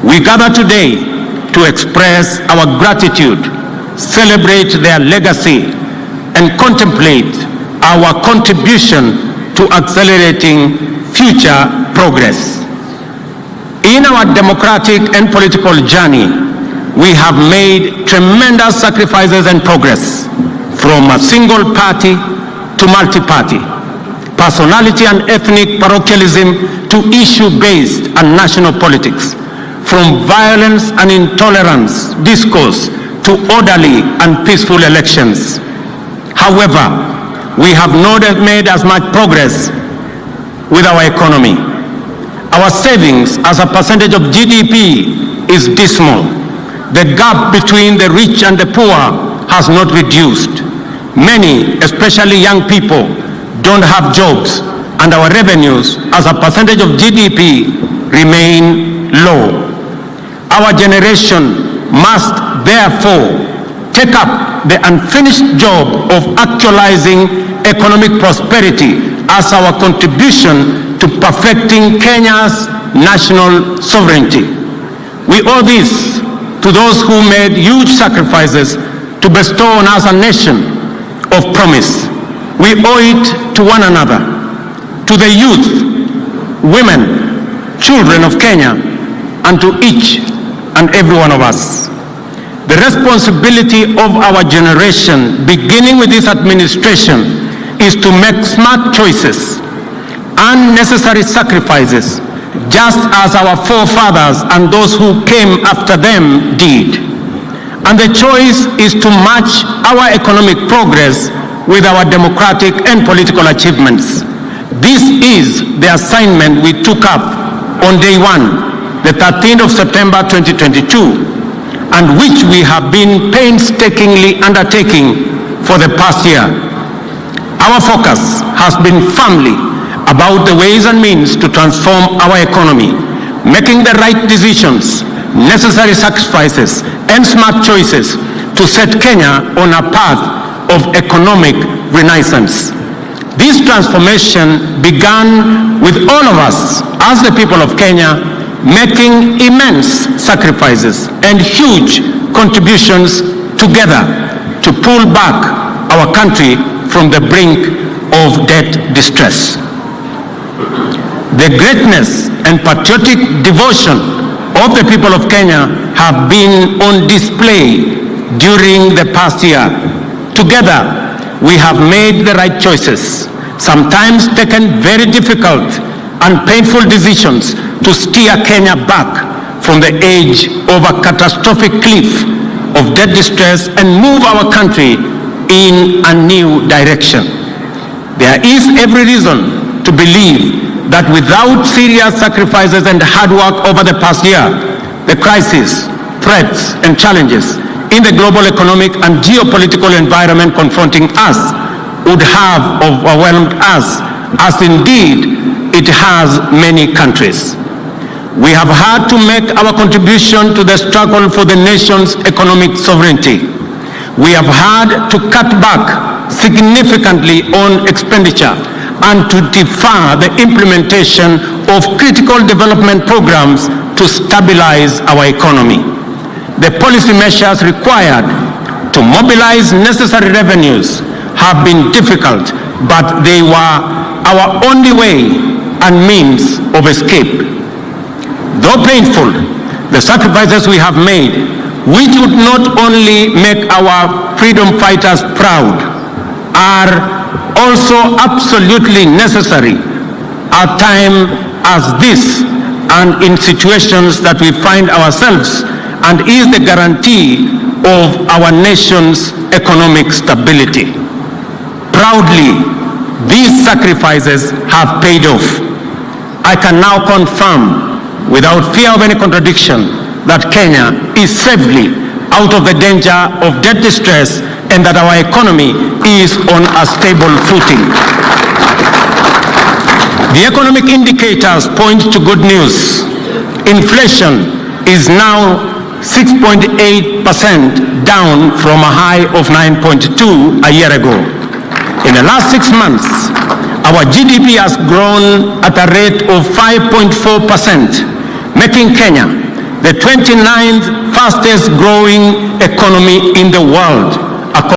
We gather today to express our gratitude, celebrate their legacy, and contemplate our contribution to accelerating future progress. In our democratic and political journey, we have made tremendous sacrifices and progress, from a single party to multi-party, personality and ethnic parochialism to issue-based and national politics, from violence and intolerance discourse to orderly and peaceful elections. However, we have not made as much progress with our economy. Our savings as a percentage of GDP is dismal. The gap between the rich and the poor has not reduced. Many, especially young people, don't have jobs, and our revenues as a percentage of GDP remain low. Our generation must therefore take up the unfinished job of actualizing economic prosperity as our contribution to perfecting Kenya's national sovereignty. We owe this to those who made huge sacrifices to bestow on us a nation of promise. We owe it to one another, to the youth, women, children of Kenya, and to each and every one of us. The responsibility of our generation, beginning with this administration, is to make smart choices, unnecessary sacrifices, just as our forefathers and those who came after them did. And the choice is to match our economic progress with our democratic and political achievements. This is the assignment we took up on day one, the 13th of September 2022, and which we have been painstakingly undertaking for the past year. Our focus has been firmly about the ways and means to transform our economy, making the right decisions, necessary sacrifices, and smart choices to set Kenya on a path of economic renaissance. This transformation began with all of us as the people of Kenya making immense sacrifices and huge contributions together to pull back our country from the brink of debt distress. The greatness and patriotic devotion of the people of Kenya have been on display during the past year. Together, we have made the right choices, sometimes taken very difficult and painful decisions to steer Kenya back from the edge of a catastrophic cliff of debt distress and move our country in a new direction. There is every reason to believe that without serious sacrifices and hard work over the past year, the crises, threats, and challenges in the global economic and geopolitical environment confronting us would have overwhelmed us, as indeed it has many countries. We have had to make our contribution to the struggle for the nation's economic sovereignty. We have had to cut back significantly on expenditure and to defer the implementation of critical development programs to stabilize our economy. The policy measures required to mobilize necessary revenues have been difficult, but they were our only way and means of escape. Though painful, the sacrifices we have made, which would not only make our freedom fighters proud, are also absolutely necessary at a time as this and in situations that we find ourselves, and is the guarantee of our nation's economic stability. Proudly, these sacrifices have paid off. I can now confirm, without fear of any contradiction, that Kenya is safely out of the danger of debt distress and that our economy is on a stable footing. The economic indicators point to good news. Inflation is now 6.8% down from a high of 9.2% a year ago. In the last 6 months, our GDP has grown at a rate of 5.4%, making Kenya the 29th fastest growing economy in the world.